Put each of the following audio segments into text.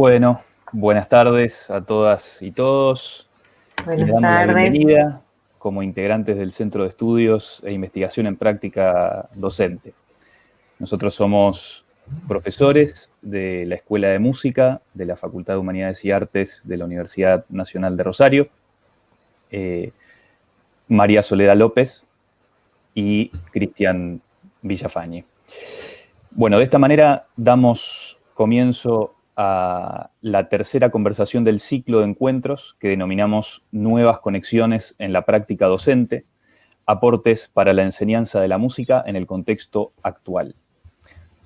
Bueno, buenas tardes a todas y todos. Les Buenas damos la tardes. bienvenida como integrantes del Centro de Estudios e Investigación en Práctica Docente. Nosotros somos profesores de la Escuela de Música de la Facultad de Humanidades y Artes de la Universidad Nacional de Rosario, María Soledad López y Cristian Villafañe. Bueno, de esta manera damos comienzo a la tercera conversación del ciclo de encuentros que denominamos Nuevas conexiones en la práctica docente, aportes para la enseñanza de la música en el contexto actual.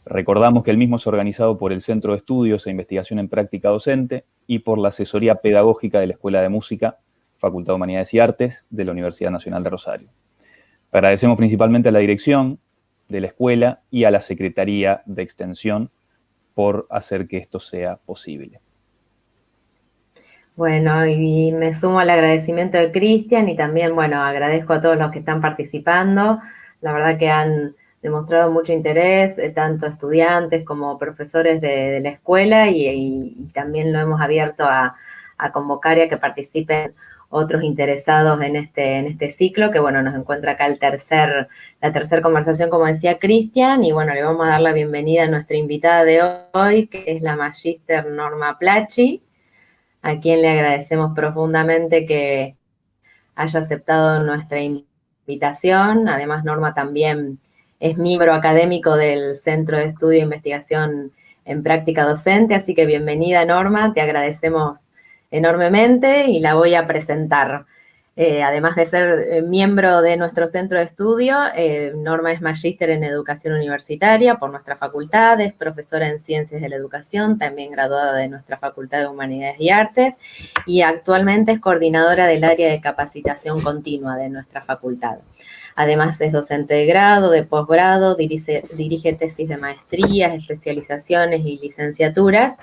Recordamos que el mismo es organizado por el Centro de Estudios e Investigación en Práctica Docente y por la Asesoría Pedagógica de la Escuela de Música, Facultad de Humanidades y Artes de la Universidad Nacional de Rosario. Agradecemos principalmente a la dirección de la escuela y a la Secretaría de Extensión por hacer que esto sea posible. Bueno, y me sumo al agradecimiento de Cristian y también, bueno, agradezco a todos los que están participando. La verdad que han demostrado mucho interés, tanto estudiantes como profesores de la escuela y también lo hemos abierto a convocar y a que participen otros interesados en este ciclo, que bueno, nos encuentra acá la tercera conversación, como decía Cristian, y bueno, le vamos a dar la bienvenida a nuestra invitada de hoy, que es la magíster Norma Placci, a quien le agradecemos profundamente que haya aceptado nuestra invitación. Además, Norma también es miembro académico del Centro de Estudio e Investigación en Práctica Docente, así que bienvenida, Norma, te agradecemos enormemente y la voy a presentar. Además de ser miembro de nuestro centro de estudio, Norma es magíster en educación universitaria por nuestra facultad, es profesora en ciencias de la educación, también graduada de nuestra Facultad de Humanidades y Artes, y actualmente es coordinadora del área de capacitación continua de nuestra facultad. Además es docente de grado, de posgrado, dirige tesis de maestrías, especializaciones y licenciaturas,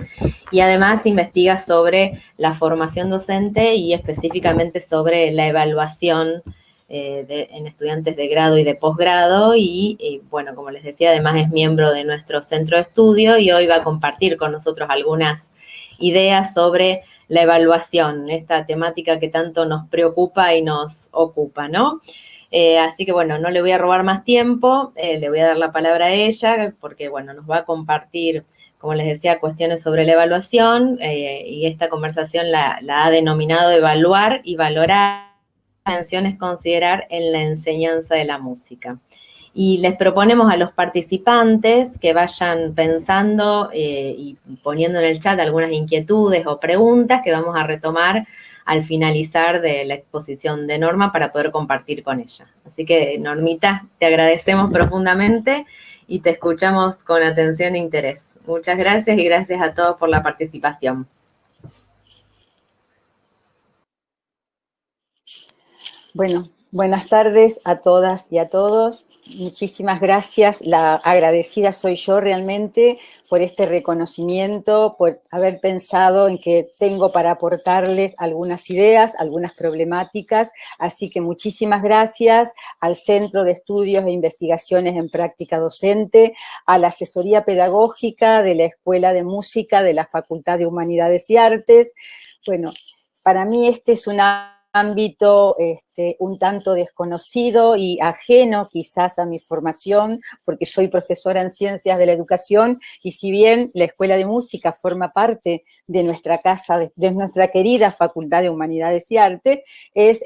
y además investiga sobre la formación docente y específicamente sobre la evaluación en estudiantes de grado y de posgrado y, bueno, como les decía, además es miembro de nuestro centro de estudio y hoy va a compartir con nosotros algunas ideas sobre la evaluación, esta temática que tanto nos preocupa y nos ocupa, ¿no? Así que, bueno, no le voy a robar más tiempo, le voy a dar la palabra a ella porque, bueno, nos va a compartir, como les decía, cuestiones sobre la evaluación y esta conversación la ha denominado Evaluar y Valorar, menciones considerar en la enseñanza de la música. Y les proponemos a los participantes que vayan pensando y poniendo en el chat algunas inquietudes o preguntas que vamos a retomar al finalizar de la exposición de Norma para poder compartir con ella. Así que, Normita, te agradecemos profundamente y te escuchamos con atención e interés. Muchas gracias y gracias a todos por la participación. Bueno, buenas tardes a todas y a todos. Muchísimas gracias. La agradecida soy yo realmente por este reconocimiento, por haber pensado en que tengo para aportarles algunas ideas, algunas problemáticas. Así que muchísimas gracias al Centro de Estudios e Investigaciones en Práctica Docente, a la Asesoría Pedagógica de la Escuela de Música de la Facultad de Humanidades y Artes. Bueno, para mí este es un ámbito un tanto desconocido y ajeno quizás a mi formación, porque soy profesora en Ciencias de la Educación y si bien la Escuela de Música forma parte de nuestra casa, de nuestra querida Facultad de Humanidades y Artes, es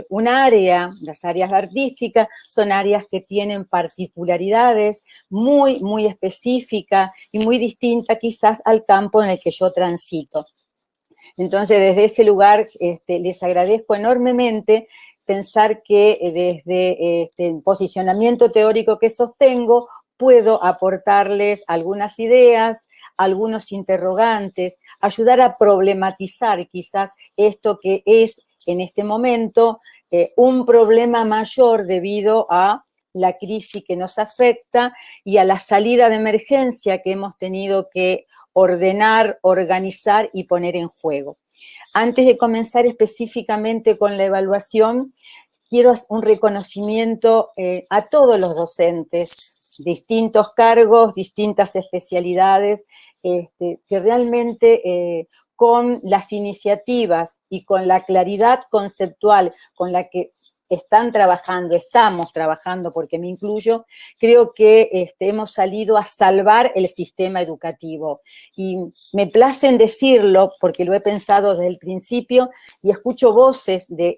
un área, las áreas artísticas son áreas que tienen particularidades muy, muy específicas y muy distintas quizás al campo en el que yo transito. Entonces, desde ese lugar les agradezco enormemente pensar que desde el posicionamiento teórico que sostengo, puedo aportarles algunas ideas, algunos interrogantes, ayudar a problematizar quizás esto que es en este momento un problema mayor debido a la crisis que nos afecta y a la salida de emergencia que hemos tenido que ordenar, organizar y poner en juego. Antes de comenzar específicamente con la evaluación, quiero hacer un reconocimiento a todos los docentes distintos cargos, distintas especialidades, que realmente con las iniciativas y con la claridad conceptual con la que estamos trabajando, porque me incluyo, creo que hemos salido a salvar el sistema educativo. Y me place en decirlo, porque lo he pensado desde el principio, y escucho voces de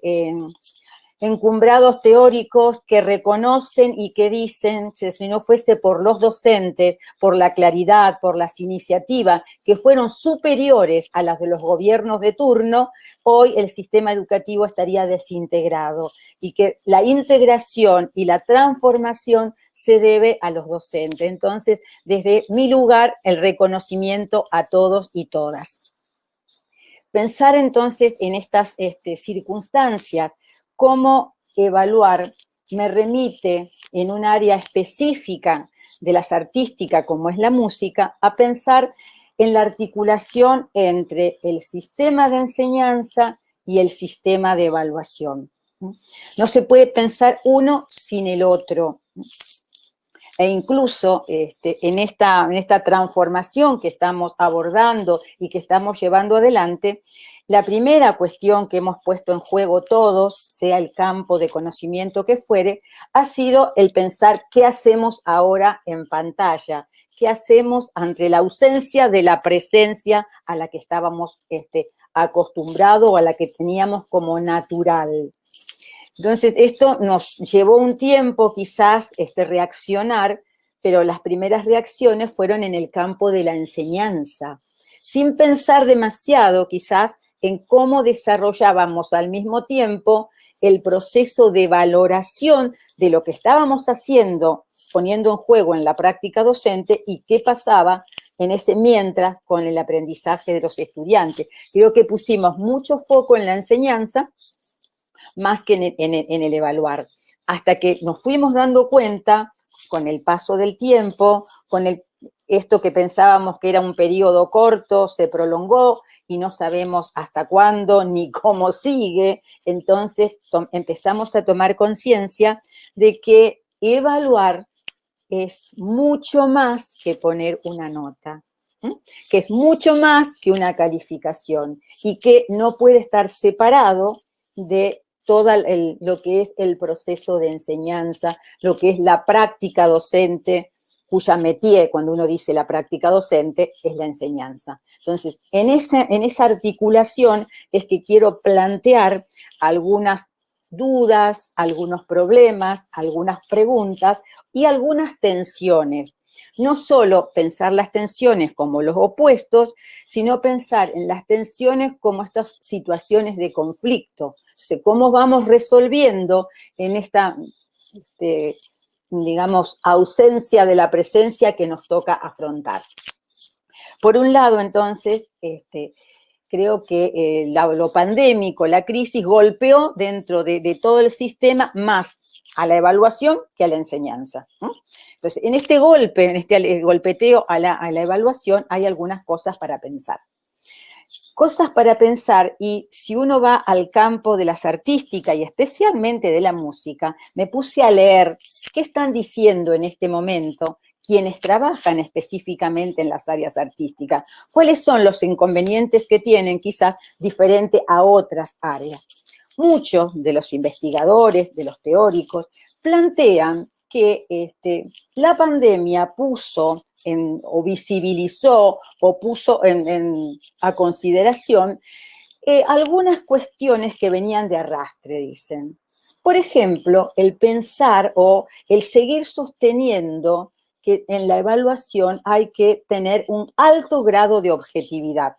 encumbrados teóricos que reconocen y que dicen, si no fuese por los docentes, por la claridad, por las iniciativas que fueron superiores a las de los gobiernos de turno, hoy el sistema educativo estaría desintegrado y que la integración y la transformación se debe a los docentes. Entonces, desde mi lugar, el reconocimiento a todos y todas. Pensar entonces en estas circunstancias, cómo evaluar, me remite en un área específica de las artísticas, como es la música, a pensar en la articulación entre el sistema de enseñanza y el sistema de evaluación. No se puede pensar uno sin el otro. E incluso en esta transformación que estamos abordando y que estamos llevando adelante, la primera cuestión que hemos puesto en juego todos, sea el campo de conocimiento que fuere, ha sido el pensar qué hacemos ahora en pantalla, qué hacemos ante la ausencia de la presencia a la que estábamos acostumbrados o a la que teníamos como natural. Entonces, esto nos llevó un tiempo quizás reaccionar, pero las primeras reacciones fueron en el campo de la enseñanza, sin pensar demasiado quizás en cómo desarrollábamos al mismo tiempo el proceso de valoración de lo que estábamos haciendo, poniendo en juego en la práctica docente y qué pasaba en ese mientras con el aprendizaje de los estudiantes. Creo que pusimos mucho foco en la enseñanza, más que en el evaluar, hasta que nos fuimos dando cuenta, con el paso del tiempo, esto que pensábamos que era un periodo corto, se prolongó y no sabemos hasta cuándo ni cómo sigue, entonces empezamos a tomar conciencia de que evaluar es mucho más que poner una nota, que es mucho más que una calificación y que no puede estar separado de todo lo que es el proceso de enseñanza, lo que es la práctica docente, cuya métier, cuando uno dice la práctica docente, es la enseñanza. Entonces, en esa articulación es que quiero plantear algunas dudas, algunos problemas, algunas preguntas y algunas tensiones. No solo pensar las tensiones como los opuestos, sino pensar en las tensiones como estas situaciones de conflicto. O sea, cómo vamos resolviendo en esta, digamos, ausencia de la presencia que nos toca afrontar. Por un lado, entonces, creo que lo pandémico, la crisis, golpeó dentro de todo el sistema más a la evaluación que a la enseñanza. Entonces, en este golpe, en este golpeteo a la evaluación, hay algunas cosas para pensar. Cosas para pensar, y si uno va al campo de las artísticas y especialmente de la música, me puse a leer qué están diciendo en este momento quienes trabajan específicamente en las áreas artísticas, cuáles son los inconvenientes que tienen quizás diferente a otras áreas. Muchos de los investigadores, de los teóricos, plantean que la pandemia puso o visibilizó o puso a consideración algunas cuestiones que venían de arrastre, dicen. Por ejemplo, el pensar o el seguir sosteniendo que en la evaluación hay que tener un alto grado de objetividad.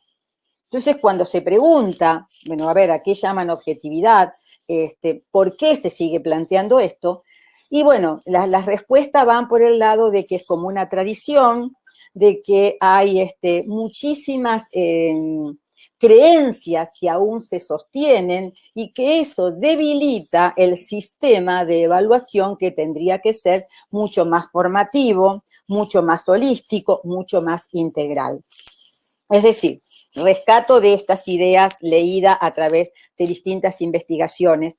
Entonces, cuando se pregunta, bueno, a ver, ¿a qué llaman objetividad? ¿Por qué se sigue planteando esto? Y bueno, las respuestas van por el lado de que es como una tradición, de que hay muchísimas creencias que aún se sostienen y que eso debilita el sistema de evaluación que tendría que ser mucho más formativo, mucho más holístico, mucho más integral. Es decir, rescato de estas ideas leídas a través de distintas investigaciones.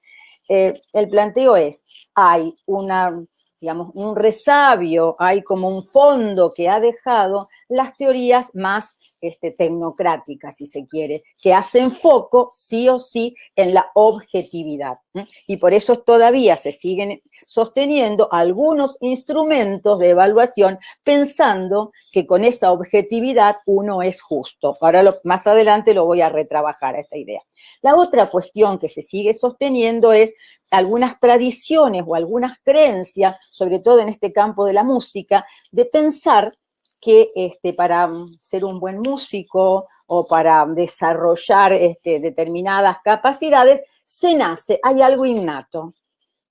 El planteo es, hay una digamos, un resabio, hay como un fondo que ha dejado las teorías más tecnocráticas, si se quiere, que hacen foco, sí o sí, en la objetividad. Y por eso todavía se siguen sosteniendo algunos instrumentos de evaluación pensando que con esa objetividad uno es justo. Ahora más adelante lo voy a retrabajar a esta idea. La otra cuestión que se sigue sosteniendo es algunas tradiciones o algunas creencias, sobre todo en este campo de la música, de pensar que para ser un buen músico o para desarrollar determinadas capacidades, se nace, hay algo innato.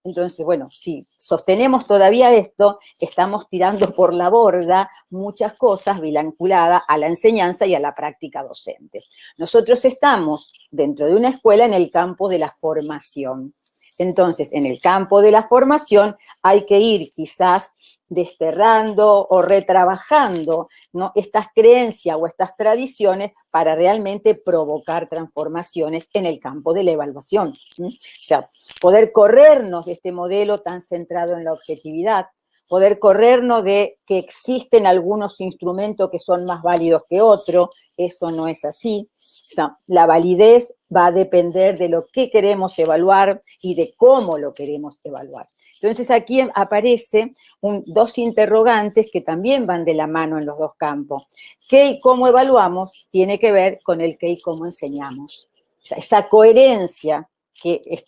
Entonces, bueno, si sostenemos todavía esto, estamos tirando por la borda muchas cosas vinculadas a la enseñanza y a la práctica docente. Nosotros estamos dentro de una escuela en el campo de la formación. Entonces, en el campo de la formación hay que ir quizás desterrando o retrabajando, ¿no?, estas creencias o estas tradiciones para realmente provocar transformaciones en el campo de la evaluación. O sea, poder corrernos de este modelo tan centrado en la objetividad, poder corrernos de que existen algunos instrumentos que son más válidos que otros, eso no es así. O sea, la validez va a depender de lo que queremos evaluar y de cómo lo queremos evaluar. Entonces aquí aparecen dos interrogantes que también van de la mano en los dos campos. ¿Qué y cómo evaluamos? Tiene que ver con el qué y cómo enseñamos. O sea, esa coherencia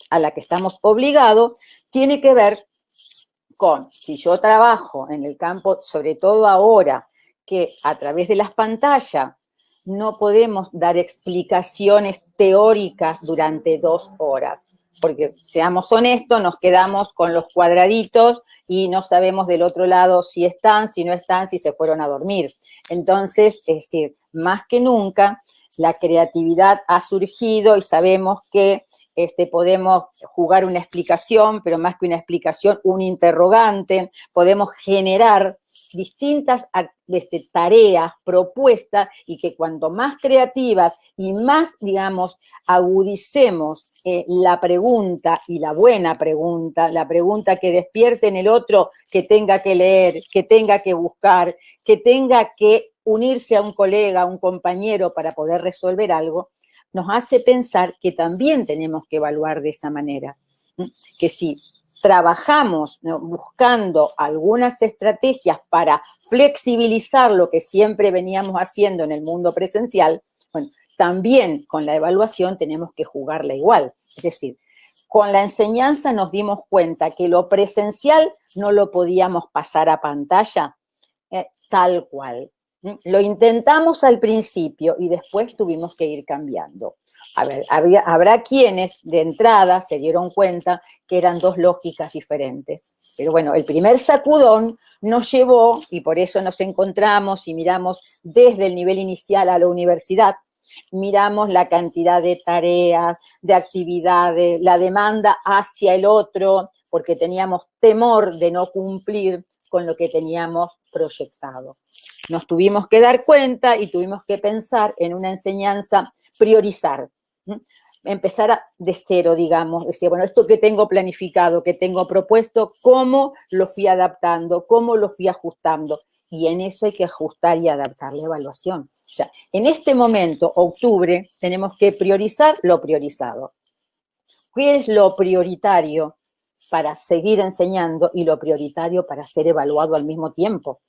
a la que estamos obligados tiene que ver con, si yo trabajo en el campo, sobre todo ahora, que a través de las pantallas no podemos dar explicaciones teóricas durante 2 horas, porque seamos honestos, nos quedamos con los cuadraditos y no sabemos del otro lado si están, si no están, si se fueron a dormir. Entonces, es decir, más que nunca, la creatividad ha surgido y sabemos que podemos jugar una explicación, pero más que una explicación, un interrogante, podemos generar distintas tareas, propuestas, y que cuanto más creativas y más, digamos, agudicemos la pregunta y la buena pregunta, la pregunta que despierte en el otro, que tenga que leer, que tenga que buscar, que tenga que unirse a un colega, a un compañero para poder resolver algo, nos hace pensar que también tenemos que evaluar de esa manera. Que si trabajamos, ¿no?, buscando algunas estrategias para flexibilizar lo que siempre veníamos haciendo en el mundo presencial, bueno, también con la evaluación tenemos que jugarla igual. Es decir, con la enseñanza nos dimos cuenta que lo presencial no lo podíamos pasar a pantalla tal cual. Lo intentamos al principio y después tuvimos que ir cambiando. A ver, habrá quienes de entrada se dieron cuenta que eran dos lógicas diferentes. Pero bueno, el primer sacudón nos llevó, y por eso nos encontramos y miramos desde el nivel inicial a la universidad, miramos la cantidad de tareas, de actividades, la demanda hacia el otro, porque teníamos temor de no cumplir con lo que teníamos proyectado. Nos tuvimos que dar cuenta y tuvimos que pensar en una enseñanza, priorizar, empezar de cero, digamos, decir, bueno, esto que tengo planificado, que tengo propuesto, ¿cómo lo fui adaptando? ¿Cómo lo fui ajustando? Y en eso hay que ajustar y adaptar la evaluación. O sea, en este momento, octubre, tenemos que priorizar lo priorizado. ¿Qué es lo prioritario para seguir enseñando y lo prioritario para ser evaluado al mismo tiempo?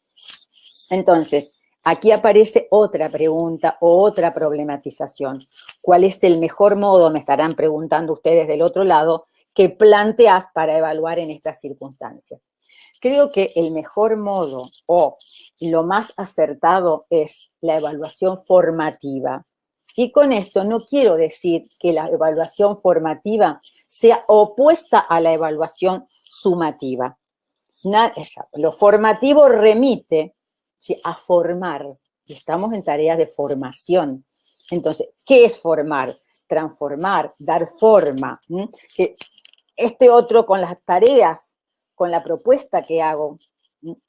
Entonces, aquí aparece otra pregunta o otra problematización. ¿Cuál es el mejor modo, me estarán preguntando ustedes del otro lado, que planteas para evaluar en estas circunstancias? Creo que el mejor modo o lo más acertado es la evaluación formativa. Y con esto no quiero decir que la evaluación formativa sea opuesta a la evaluación sumativa. Lo formativo remite, ¿sí?, a formar. Y estamos en tareas de formación. Entonces, ¿qué es formar? Transformar, dar forma. Que este otro, con las tareas, con la propuesta que hago,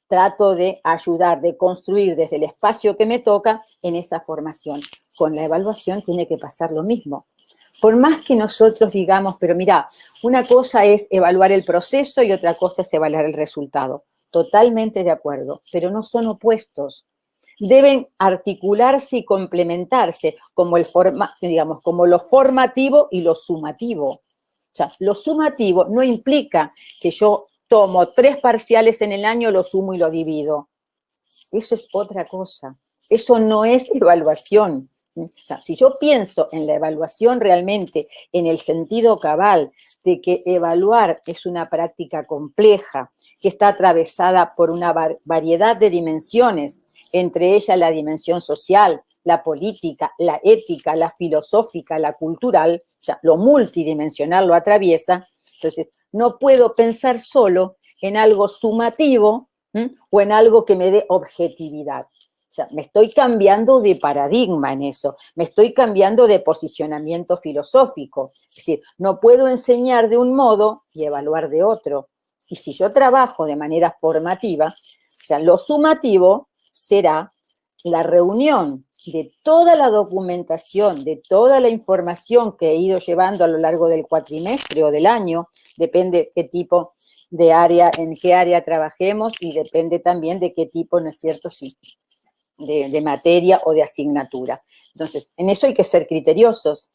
trato de ayudar, de construir desde el espacio que me toca en esa formación. Con la evaluación tiene que pasar lo mismo. por más que nosotros digamos, pero mira, una cosa es evaluar el proceso y otra cosa es evaluar el resultado. Totalmente de acuerdo, pero no son opuestos. Deben articularse y complementarse como como lo formativo y lo sumativo. O sea, lo sumativo no implica que yo tomo 3 parciales en el año, lo sumo y lo divido. Eso es otra cosa. Eso no es evaluación. O sea, si yo pienso en la evaluación realmente en el sentido cabal de que evaluar es una práctica compleja, que está atravesada por una variedad de dimensiones, entre ellas la dimensión social, la política, la ética, la filosófica, la cultural, o sea, lo multidimensional lo atraviesa. Entonces, no puedo pensar solo en algo sumativo o en algo que me dé objetividad. O sea, me estoy cambiando de paradigma en eso, me estoy cambiando de posicionamiento filosófico. Es decir, no puedo enseñar de un modo y evaluar de otro. Y si yo trabajo de manera formativa, o sea, lo sumativo será la reunión de toda la documentación, de toda la información que he ido llevando a lo largo del cuatrimestre o del año, depende qué tipo de área, en qué área trabajemos y depende también de qué tipo, ¿no es cierto?, sí, de materia o de asignatura. Entonces, en eso hay que ser criteriosos.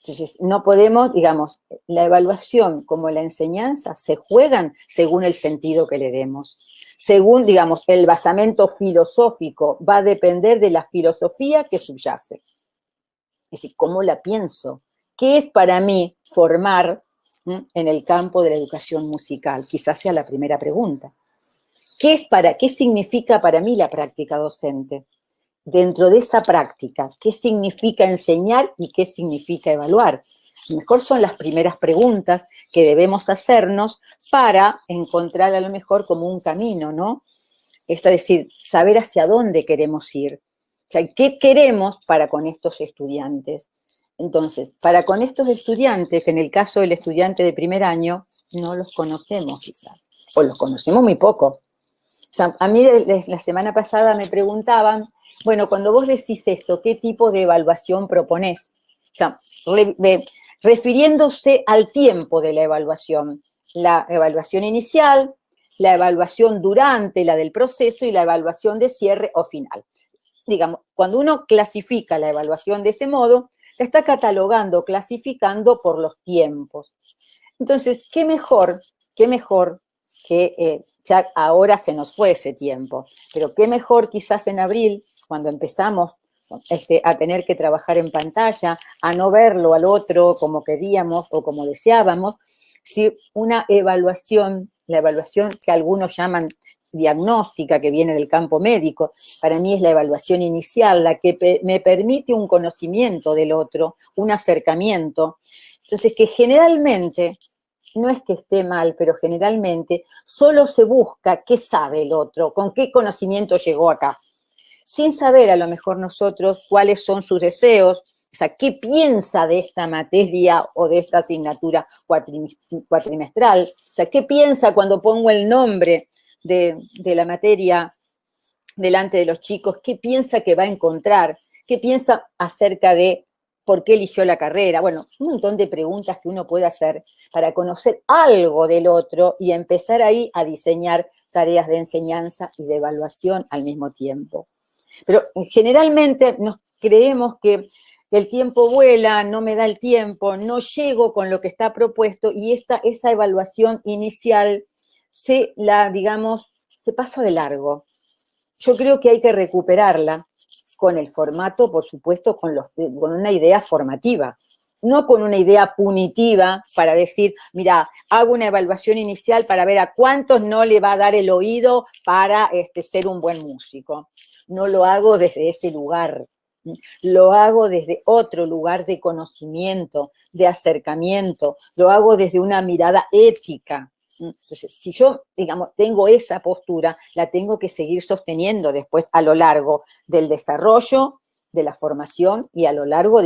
Entonces, no podemos, digamos, la evaluación como la enseñanza se juegan según el sentido que le demos. Según, digamos, el basamento filosófico va a depender de la filosofía que subyace. Es decir, ¿cómo la pienso? ¿Qué es para mí formar en el campo de la educación musical? Quizás sea la primera pregunta. ¿Qué significa para mí la práctica docente? Dentro de esa práctica, ¿qué significa enseñar y qué significa evaluar? A lo mejor son las primeras preguntas que debemos hacernos para encontrar a lo mejor como un camino, ¿no? Es decir, saber hacia dónde queremos ir. O sea, ¿qué queremos para con estos estudiantes? Entonces, para con estos estudiantes, que en el caso del estudiante de primer año, no los conocemos quizás, o los conocemos muy poco. O sea, a mí la semana pasada me preguntaban, bueno, cuando vos decís esto, ¿qué tipo de evaluación proponés? O sea, refiriéndose al tiempo de la evaluación inicial, la evaluación durante la del proceso y la evaluación de cierre o final. Digamos, cuando uno clasifica la evaluación de ese modo, la está catalogando, clasificando por los tiempos. Entonces, qué mejor que ya ahora se nos fue ese tiempo, pero qué mejor quizás en abril, cuando empezamos a tener que trabajar en pantalla, a no verlo al otro como queríamos o como deseábamos, si una evaluación, la evaluación que algunos llaman diagnóstica, que viene del campo médico, para mí es la evaluación inicial, la que me permite un conocimiento del otro, un acercamiento. Entonces, que generalmente, no es que esté mal, pero generalmente solo se busca qué sabe el otro, con qué conocimiento llegó acá, sin saber a lo mejor nosotros cuáles son sus deseos, o sea, qué piensa de esta materia o de esta asignatura cuatrimestral, o sea, qué piensa cuando pongo el nombre de la materia delante de los chicos, qué piensa que va a encontrar, qué piensa acerca de por qué eligió la carrera. Bueno, un montón de preguntas que uno puede hacer para conocer algo del otro y empezar ahí a diseñar tareas de enseñanza y de evaluación al mismo tiempo. Pero generalmente nos creemos que el tiempo vuela, no me da el tiempo, no llego con lo que está propuesto y esa evaluación inicial se pasa de largo. Yo creo que hay que recuperarla con el formato, por supuesto, con una idea formativa, no con una idea punitiva para decir, mira, hago una evaluación inicial para ver a cuántos no le va a dar el oído para ser un buen músico. No lo hago desde ese lugar, lo hago desde otro lugar de conocimiento, de acercamiento, lo hago desde una mirada ética. Entonces, si yo, tengo esa postura, la tengo que seguir sosteniendo después a lo largo del desarrollo, de la formación y a lo largo,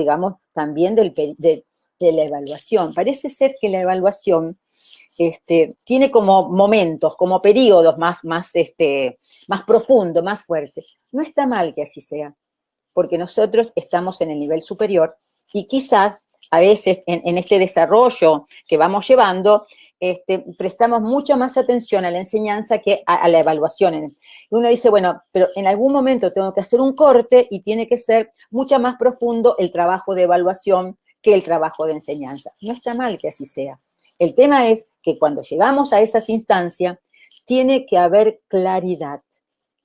también de la evaluación. Parece ser que la evaluación tiene como momentos, como periodos más profundos, más fuertes. No está mal que así sea, porque nosotros estamos en el nivel superior y quizás a veces en este desarrollo que vamos llevando, prestamos mucha más atención a la enseñanza que a la evaluación. Y uno dice, bueno, pero en algún momento tengo que hacer un corte y tiene que ser mucho más profundo el trabajo de evaluación que el trabajo de enseñanza. No está mal que así sea. El tema es que cuando llegamos a esas instancias, tiene que haber claridad.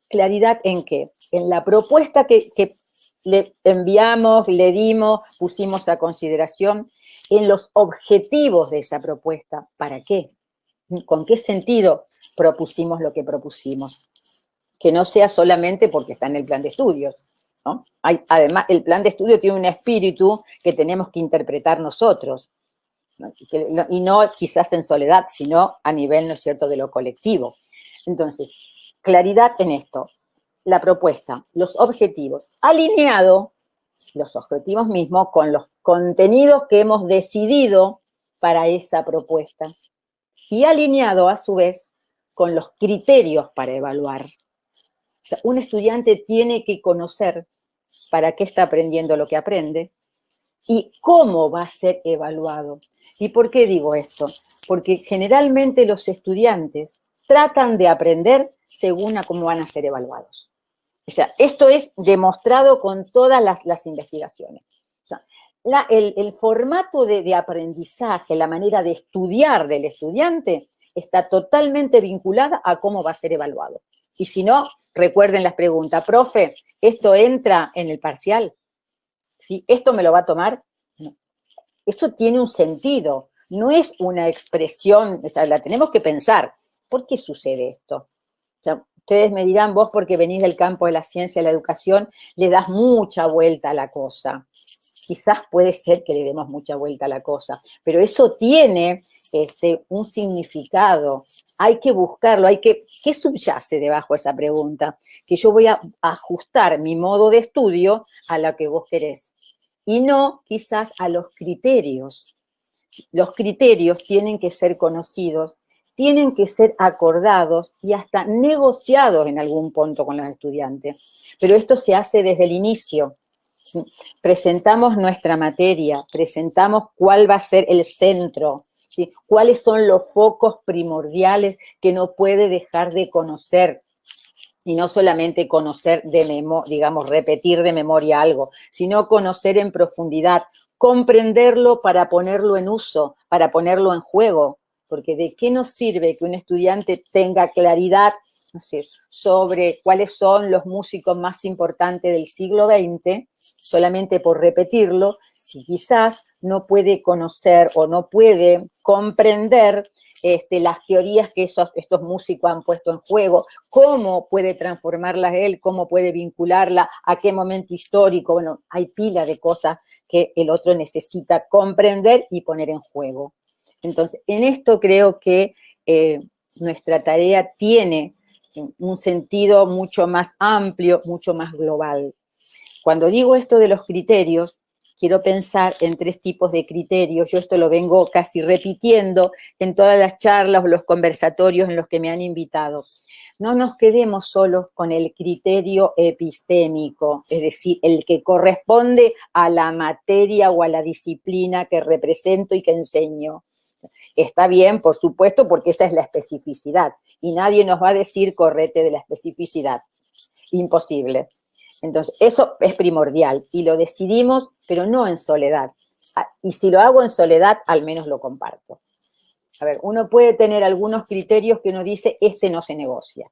¿Claridad en qué? En la propuesta que le enviamos, le dimos, pusimos a consideración, en los objetivos de esa propuesta. ¿Para qué? ¿Con qué sentido propusimos lo que propusimos? Que no sea solamente porque está en el plan de estudios, ¿no? Además, el plan de estudio tiene un espíritu que tenemos que interpretar nosotros, ¿no? Y no quizás en soledad, sino a nivel, ¿no es cierto?, de lo colectivo. Entonces, claridad en esto. La propuesta, los objetivos, alineado los objetivos mismos con los contenidos que hemos decidido para esa propuesta y alineado a su vez con los criterios para evaluar. O sea, un estudiante tiene que conocer para qué está aprendiendo lo que aprende y cómo va a ser evaluado. ¿Y por qué digo esto? Porque generalmente los estudiantes tratan de aprender según a cómo van a ser evaluados. O sea, esto es demostrado con todas las investigaciones. O sea, el formato de aprendizaje, la manera de estudiar del estudiante está totalmente vinculada a cómo va a ser evaluado. Y si no, recuerden las preguntas. Profe, ¿esto entra en el parcial? ¿Sí? ¿Esto me lo va a tomar? No. Eso tiene un sentido. No es una expresión, o sea, la tenemos que pensar. ¿Por qué sucede esto? O sea, ustedes me dirán, vos porque venís del campo de la ciencia y la educación, le das mucha vuelta a la cosa. Quizás puede ser que le demos mucha vuelta a la cosa, pero eso tiene un significado. Hay que buscarlo, ¿qué subyace debajo de esa pregunta? Que yo voy a ajustar mi modo de estudio a lo que vos querés y no quizás a los criterios. Los criterios tienen que ser conocidos, tienen que ser acordados y hasta negociados en algún punto con los estudiantes. Pero esto se hace desde el inicio. ¿Sí? Presentamos nuestra materia, presentamos cuál va a ser el centro, ¿sí? Cuáles son los focos primordiales que no puede dejar de conocer. Y no solamente conocer de memoria, digamos, repetir de memoria algo, sino conocer en profundidad, comprenderlo para ponerlo en uso, para ponerlo en juego. Porque ¿de qué nos sirve que un estudiante tenga claridad, no sé, sobre cuáles son los músicos más importantes del siglo XX, solamente por repetirlo, si quizás no puede conocer o no puede comprender las teorías que estos músicos han puesto en juego, cómo puede transformarlas él, cómo puede vincularla, a qué momento histórico? Bueno, hay pila de cosas que el otro necesita comprender y poner en juego. Entonces, en esto creo que nuestra tarea tiene un sentido mucho más amplio, mucho más global. Cuando digo esto de los criterios, quiero pensar en 3 tipos de criterios. Yo esto lo vengo casi repitiendo en todas las charlas o los conversatorios en los que me han invitado. No nos quedemos solos con el criterio epistémico, es decir, el que corresponde a la materia o a la disciplina que represento y que enseño. Está bien, por supuesto, porque esa es la especificidad. Y nadie nos va a decir correte de la especificidad. Imposible. Entonces, eso es primordial y lo decidimos, pero no en soledad. Y si lo hago en soledad, al menos lo comparto. A ver, uno puede tener algunos criterios que uno dice, no se negocia.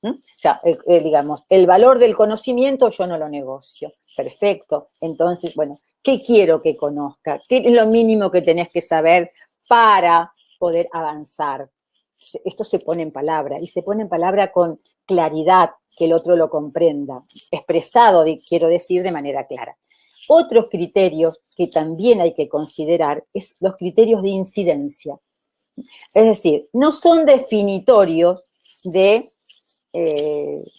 O sea, digamos, el valor del conocimiento yo no lo negocio. Perfecto. Entonces, bueno, ¿qué quiero que conozca? ¿Qué es lo mínimo que tenés que saber para poder avanzar? Esto se pone en palabra, y se pone en palabra con claridad, que el otro lo comprenda, expresado, quiero decir, de manera clara. Otros criterios que también hay que considerar es los criterios de incidencia. Es decir, no son definitorios de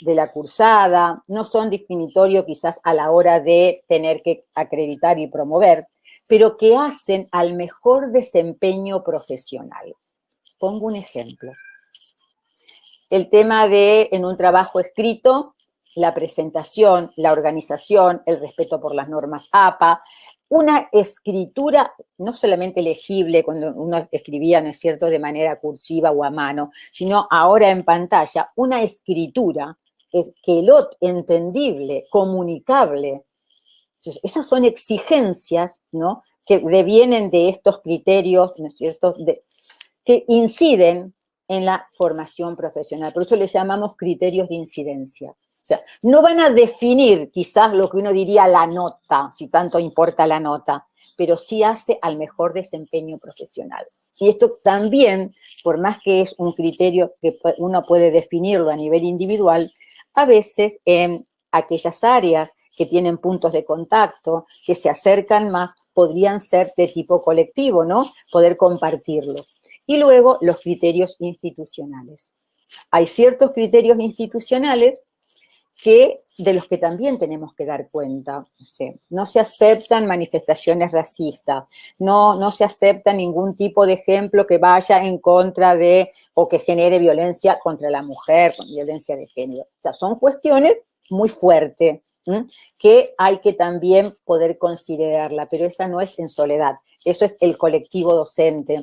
la cursada, no son definitorios quizás a la hora de tener que acreditar y promover, pero que hacen al mejor desempeño profesional. Pongo un ejemplo. El tema de, en un trabajo escrito, la presentación, la organización, el respeto por las normas APA, una escritura no solamente legible cuando uno escribía, ¿no es cierto?, de manera cursiva o a mano, sino ahora en pantalla, una escritura que lo entendible, comunicable. Entonces, esas son exigencias, ¿no?, que devienen de estos criterios, ¿no es cierto?, que inciden en la formación profesional. Por eso les llamamos criterios de incidencia. O sea, no van a definir quizás lo que uno diría la nota, si tanto importa la nota, pero sí hace al mejor desempeño profesional. Y esto también, por más que es un criterio que uno puede definirlo a nivel individual, a veces en aquellas áreas que tienen puntos de contacto, que se acercan más, podrían ser de tipo colectivo, ¿no? Poder compartirlo. Y luego los criterios institucionales. Hay ciertos criterios institucionales de los que también tenemos que dar cuenta. No se aceptan manifestaciones racistas, no se acepta ningún tipo de ejemplo que vaya en contra de o que genere violencia contra la mujer, con violencia de género. O sea, son cuestiones muy fuertes, que hay que también poder considerarla, pero esa no es en soledad, eso es el colectivo docente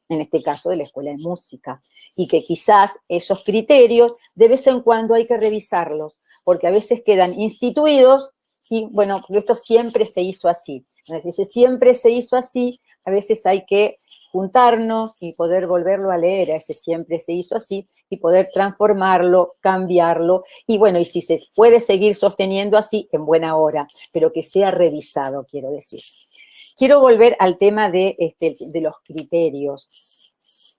en este caso, de la Escuela de Música, y que quizás esos criterios de vez en cuando hay que revisarlos, porque a veces quedan instituidos y, bueno, esto siempre se hizo así. A veces siempre se hizo así, a veces hay que juntarnos y poder volverlo a leer, a ese siempre se hizo así, y poder transformarlo, cambiarlo, y bueno, y si se puede seguir sosteniendo así, en buena hora, pero que sea revisado, quiero decir. Quiero volver al tema de los criterios.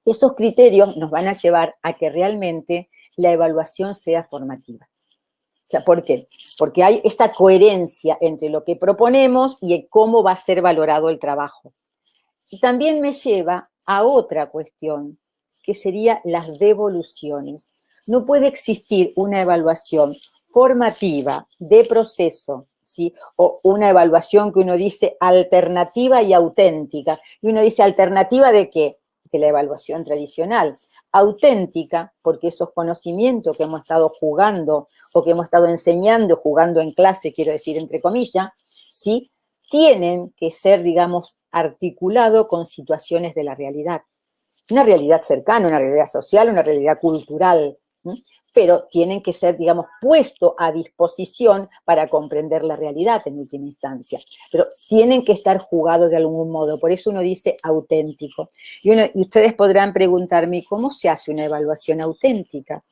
Esos criterios nos van a llevar a que realmente la evaluación sea formativa. O sea, ¿por qué? Porque hay esta coherencia entre lo que proponemos y cómo va a ser valorado el trabajo. Y también me lleva a otra cuestión, que sería las devoluciones. No puede existir una evaluación formativa de proceso, ¿sí?, o una evaluación que uno dice alternativa y auténtica. Y uno dice, ¿alternativa de qué? De la evaluación tradicional. Auténtica, porque esos conocimientos que hemos estado jugando o que hemos estado enseñando, jugando en clase, quiero decir, entre comillas, ¿sí?, tienen que ser, digamos, articulados con situaciones de la realidad. Una realidad cercana, una realidad social, una realidad cultural, pero tienen que ser, digamos, puestos a disposición para comprender la realidad en última instancia. Pero tienen que estar jugados de algún modo, por eso uno dice auténtico. Y ustedes podrán preguntarme, ¿cómo se hace una evaluación auténtica?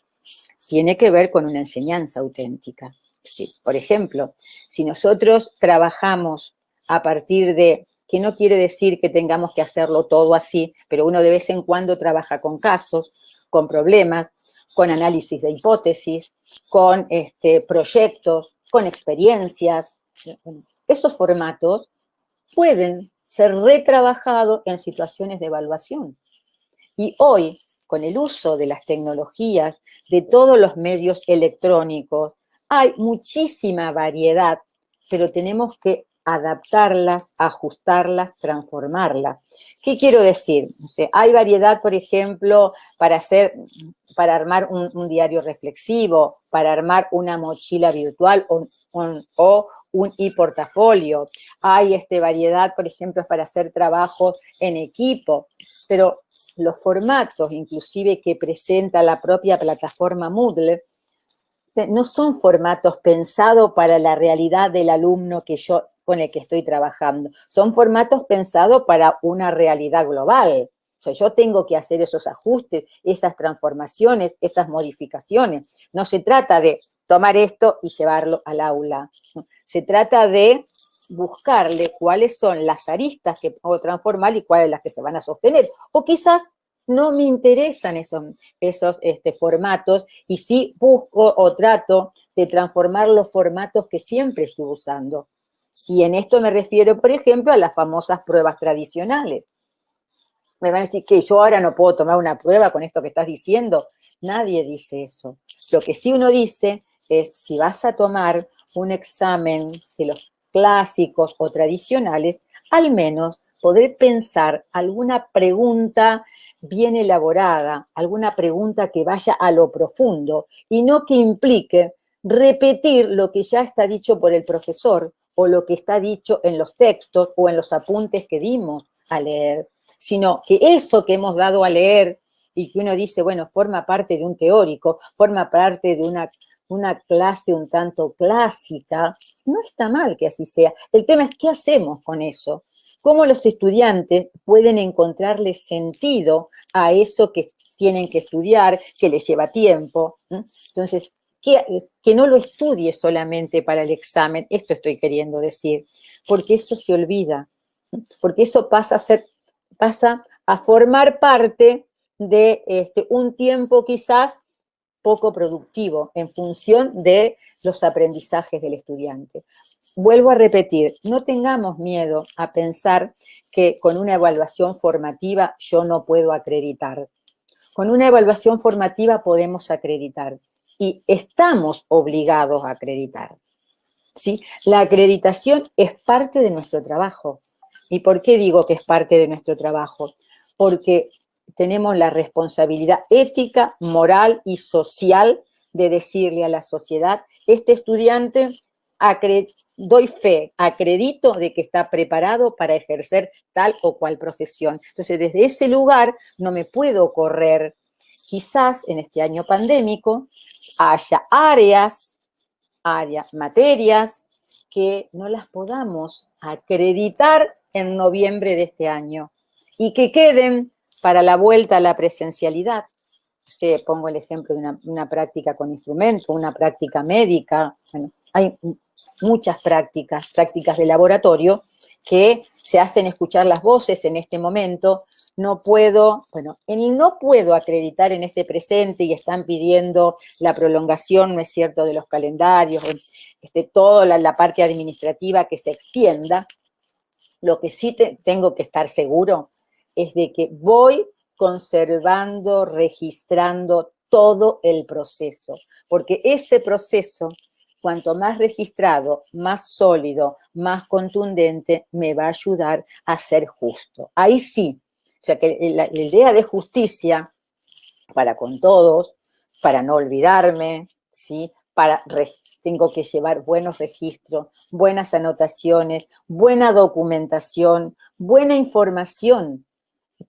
Tiene que ver con una enseñanza auténtica. Sí, por ejemplo, si nosotros trabajamos a partir de, que no quiere decir que tengamos que hacerlo todo así, pero uno de vez en cuando trabaja con casos, con problemas, con análisis de hipótesis, con proyectos, con experiencias. Esos formatos pueden ser retrabajados en situaciones de evaluación. Y hoy, con el uso de las tecnologías, de todos los medios electrónicos, hay muchísima variedad, pero tenemos que adaptarlas, ajustarlas, transformarlas. ¿Qué quiero decir? O sea, hay variedad, por ejemplo, para armar un diario reflexivo, para armar una mochila virtual o un e-portafolio. Hay variedad, por ejemplo, para hacer trabajos en equipo, pero los formatos, inclusive que presenta la propia plataforma Moodle, no son formatos pensados para la realidad del alumno con el que estoy trabajando. Son formatos pensados para una realidad global. O sea, yo tengo que hacer esos ajustes, esas transformaciones, esas modificaciones. No se trata de tomar esto y llevarlo al aula. Se trata de buscarle cuáles son las aristas que puedo transformar y cuáles las que se van a sostener. O quizás no me interesan esos formatos y sí busco o trato de transformar los formatos que siempre estuve usando. Y en esto me refiero, por ejemplo, a las famosas pruebas tradicionales. Me van a decir que yo ahora no puedo tomar una prueba con esto que estás diciendo. Nadie dice eso. Lo que sí uno dice es, si vas a tomar un examen de los clásicos o tradicionales, al menos poder pensar alguna pregunta bien elaborada, alguna pregunta que vaya a lo profundo y no que implique repetir lo que ya está dicho por el profesor o lo que está dicho en los textos o en los apuntes que dimos a leer, sino que eso que hemos dado a leer y que uno dice, bueno, forma parte de un teórico, forma parte de una clase un tanto clásica, no está mal que así sea. El tema es qué hacemos con eso. ¿Cómo los estudiantes pueden encontrarle sentido a eso que tienen que estudiar, que les lleva tiempo? Entonces, que no lo estudie solamente para el examen, esto estoy queriendo decir, porque eso se olvida, porque eso pasa a formar parte de un tiempo quizás poco productivo en función de los aprendizajes del estudiante. Vuelvo a repetir, no tengamos miedo a pensar que con una evaluación formativa yo no puedo acreditar. Con una evaluación formativa podemos acreditar y estamos obligados a acreditar, ¿sí? La acreditación es parte de nuestro trabajo. ¿Y por qué digo que es parte de nuestro trabajo? Porque tenemos la responsabilidad ética, moral y social de decirle a la sociedad, este estudiante, doy fe, acredito de que está preparado para ejercer tal o cual profesión. Entonces, desde ese lugar no me puedo correr. Quizás en este año pandémico haya materias que no las podamos acreditar en noviembre de este año y que queden para la vuelta a la presencialidad. Pongo el ejemplo de una práctica con instrumento, una práctica médica. Bueno, hay muchas prácticas de laboratorio que se hacen escuchar las voces en este momento. No puedo acreditar en este presente y están pidiendo la prolongación, ¿no es cierto?, de los calendarios, toda la parte administrativa que se extienda. Lo que sí tengo que estar seguro es de que voy conservando, registrando todo el proceso, porque ese proceso, cuanto más registrado, más sólido, más contundente, me va a ayudar a ser justo. Ahí sí, o sea que la idea de justicia para con todos, para no olvidarme, ¿sí? Tengo que llevar buenos registros, buenas anotaciones, buena documentación, buena información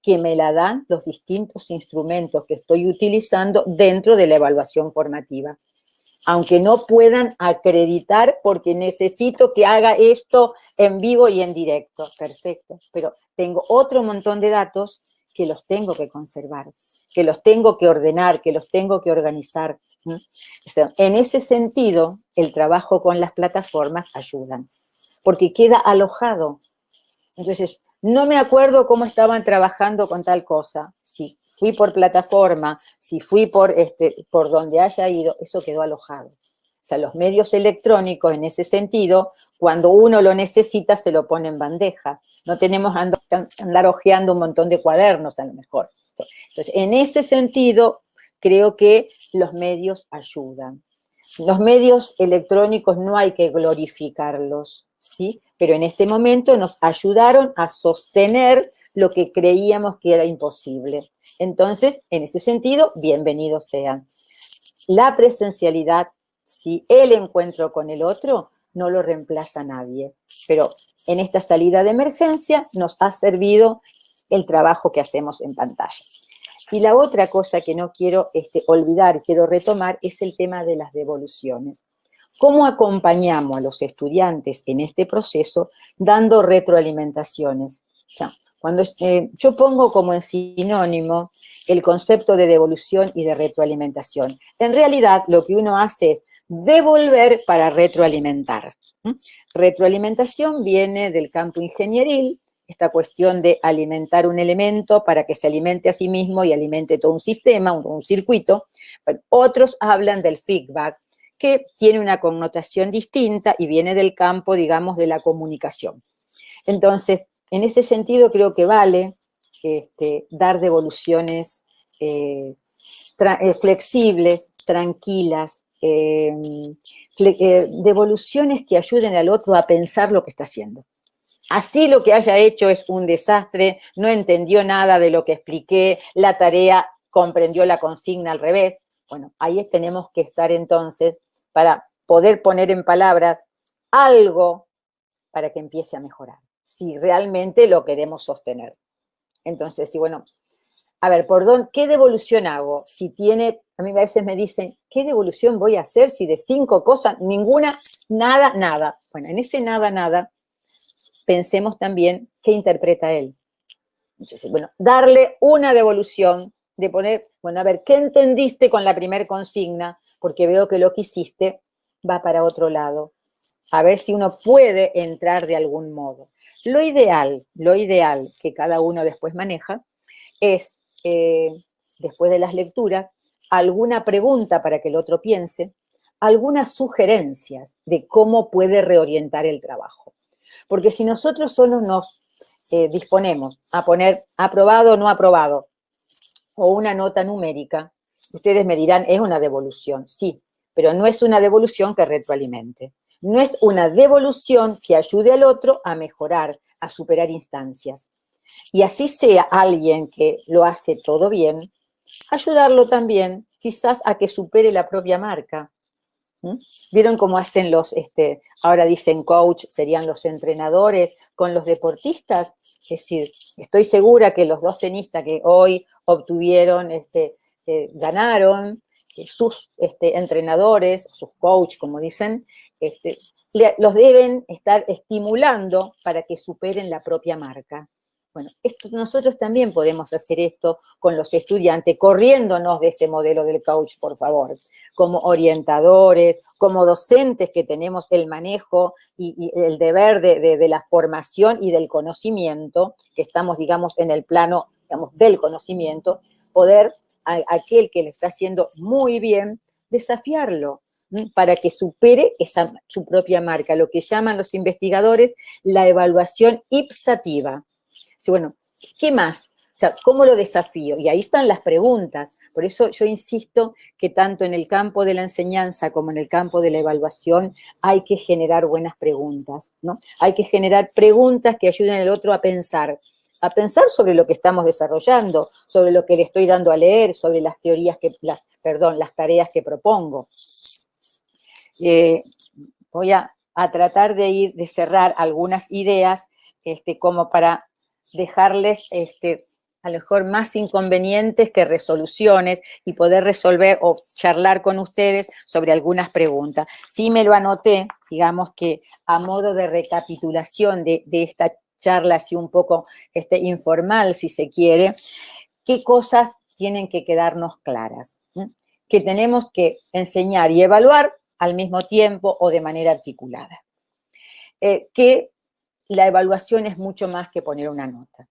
que me la dan los distintos instrumentos que estoy utilizando dentro de la evaluación formativa. Aunque no puedan acreditar porque necesito que haga esto en vivo y en directo. Perfecto, pero tengo otro montón de datos que los tengo que conservar, que los tengo que ordenar, que los tengo que organizar. O sea, en ese sentido, el trabajo con las plataformas ayudan, porque queda alojado. Entonces, no me acuerdo cómo estaban trabajando con tal cosa. Si fui por plataforma, si fui por donde haya ido, eso quedó alojado. O sea, los medios electrónicos, en ese sentido, cuando uno lo necesita, se lo pone en bandeja. No tenemos que andar hojeando un montón de cuadernos, a lo mejor. Entonces, en ese sentido, creo que los medios ayudan. Los medios electrónicos no hay que glorificarlos, ¿sí? Pero en este momento nos ayudaron a sostener lo que creíamos que era imposible. Entonces, en ese sentido, bienvenidos sean. La presencialidad, ¿sí? El encuentro con el otro no lo reemplaza nadie, pero en esta salida de emergencia nos ha servido el trabajo que hacemos en pantalla. Y la otra cosa que no quiero olvidar, quiero retomar, es el tema de las devoluciones. ¿Cómo acompañamos a los estudiantes en este proceso dando retroalimentaciones? O sea, cuando yo pongo como en sinónimo el concepto de devolución y de retroalimentación. En realidad, lo que uno hace es devolver para retroalimentar. Retroalimentación viene del campo ingenieril, esta cuestión de alimentar un elemento para que se alimente a sí mismo y alimente todo un sistema, un circuito. Bueno, otros hablan del feedback, que tiene una connotación distinta y viene del campo, digamos, de la comunicación. Entonces, en ese sentido creo que vale dar devoluciones flexibles, tranquilas, devoluciones que ayuden al otro a pensar lo que está haciendo. Así lo que haya hecho es un desastre, no entendió nada de lo que expliqué, la tarea comprendió la consigna al revés. Bueno, ahí tenemos que estar entonces para poder poner en palabras algo para que empiece a mejorar, si realmente lo queremos sostener. Entonces, sí, bueno, a ver, ¿qué devolución hago? Si tiene, a mí a veces me dicen, ¿qué devolución voy a hacer si de 5 cosas, ninguna, nada, nada? Bueno, en ese nada, nada, pensemos también qué interpreta él. Entonces, bueno, darle una devolución, de poner, bueno, a ver, ¿qué entendiste con la primer consigna? Porque veo que lo que hiciste va para otro lado. A ver si uno puede entrar de algún modo. Lo ideal que cada uno después maneja es, después de las lecturas, alguna pregunta para que el otro piense, algunas sugerencias de cómo puede reorientar el trabajo. Porque si nosotros solo nos disponemos a poner aprobado o no aprobado, o una nota numérica, ustedes me dirán, es una devolución, sí, pero no es una devolución que retroalimente. No es una devolución que ayude al otro a mejorar, a superar instancias. Y así sea alguien que lo hace todo bien, ayudarlo también quizás a que supere la propia marca. ¿Vieron cómo hacen ahora dicen coach, serían los entrenadores con los deportistas? Es decir, estoy segura que los 2 tenistas que hoy obtuvieron, ganaron, sus entrenadores, sus coach, como dicen, los deben estar estimulando para que superen la propia marca. Bueno, nosotros también podemos hacer esto con los estudiantes, corriéndonos de ese modelo del coach, por favor, como orientadores, como docentes que tenemos el manejo y el deber de la formación y del conocimiento, que estamos, digamos, en el plano, digamos, del conocimiento, poder a aquel que le está haciendo muy bien, desafiarlo para que supere su propia marca, lo que llaman los investigadores la evaluación ipsativa. Sí, bueno, ¿qué más? O sea, ¿cómo lo desafío? Y ahí están las preguntas. Por eso yo insisto que tanto en el campo de la enseñanza como en el campo de la evaluación hay que generar buenas preguntas, ¿no? Hay que generar preguntas que ayuden al otro a pensar sobre lo que estamos desarrollando, sobre lo que le estoy dando a leer, sobre las las tareas que propongo. Voy a tratar de cerrar algunas ideas como para dejarles a lo mejor más inconvenientes que resoluciones y poder resolver o charlar con ustedes sobre algunas preguntas. Sí me lo anoté, digamos que a modo de recapitulación de esta charla así un poco informal, si se quiere, qué cosas tienen que quedarnos claras, que tenemos que enseñar y evaluar al mismo tiempo o de manera articulada. Que la evaluación es mucho más que poner una nota.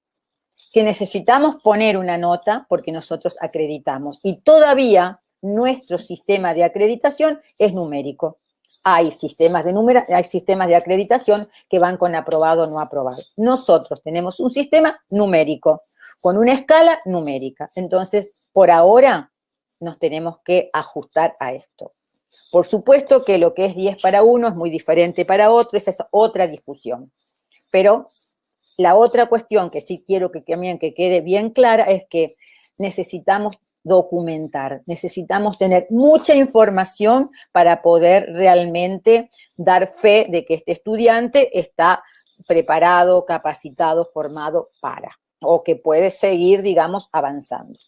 Que necesitamos poner una nota porque nosotros acreditamos. Y todavía nuestro sistema de acreditación es numérico. Hay sistemas de acreditación que van con aprobado o no aprobado. Nosotros tenemos un sistema numérico, con una escala numérica. Entonces, por ahora, nos tenemos que ajustar a esto. Por supuesto que lo que es 10 para uno es muy diferente para otro, esa es otra discusión. Pero la otra cuestión que sí quiero que también quede bien clara es que necesitamos documentar, necesitamos tener mucha información para poder realmente dar fe de que este estudiante está preparado, capacitado, formado o que puede seguir, digamos, avanzando.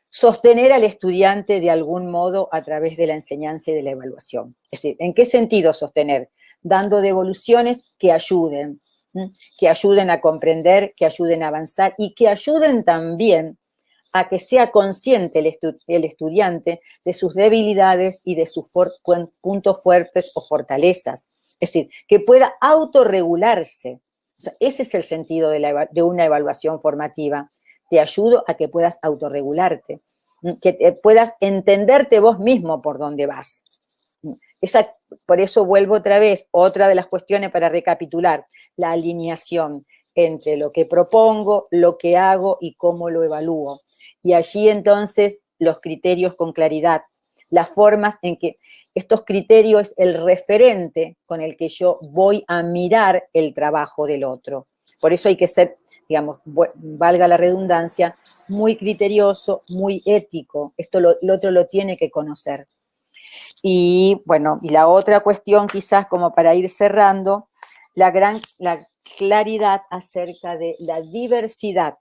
Sostener al estudiante de algún modo a través de la enseñanza y de la evaluación. Es decir, ¿en qué sentido sostener? Dando devoluciones que ayuden a comprender, que ayuden a avanzar y que ayuden también a que sea consciente el estudiante de sus debilidades y de sus puntos fuertes o fortalezas. Es decir, que pueda autorregularse. O sea, ese es el sentido de una evaluación formativa. Te ayudo a que puedas autorregularte, que puedas entenderte vos mismo por dónde vas. Por eso vuelvo otra vez, otra de las cuestiones para recapitular, la alineación entre lo que propongo, lo que hago y cómo lo evalúo. Y allí entonces los criterios con claridad, las formas en que estos criterios es el referente con el que yo voy a mirar el trabajo del otro. Por eso hay que ser, digamos, valga la redundancia, muy criterioso, muy ético. Esto el otro lo tiene que conocer. Y bueno, y la otra cuestión quizás como para ir cerrando, la claridad acerca de la diversidad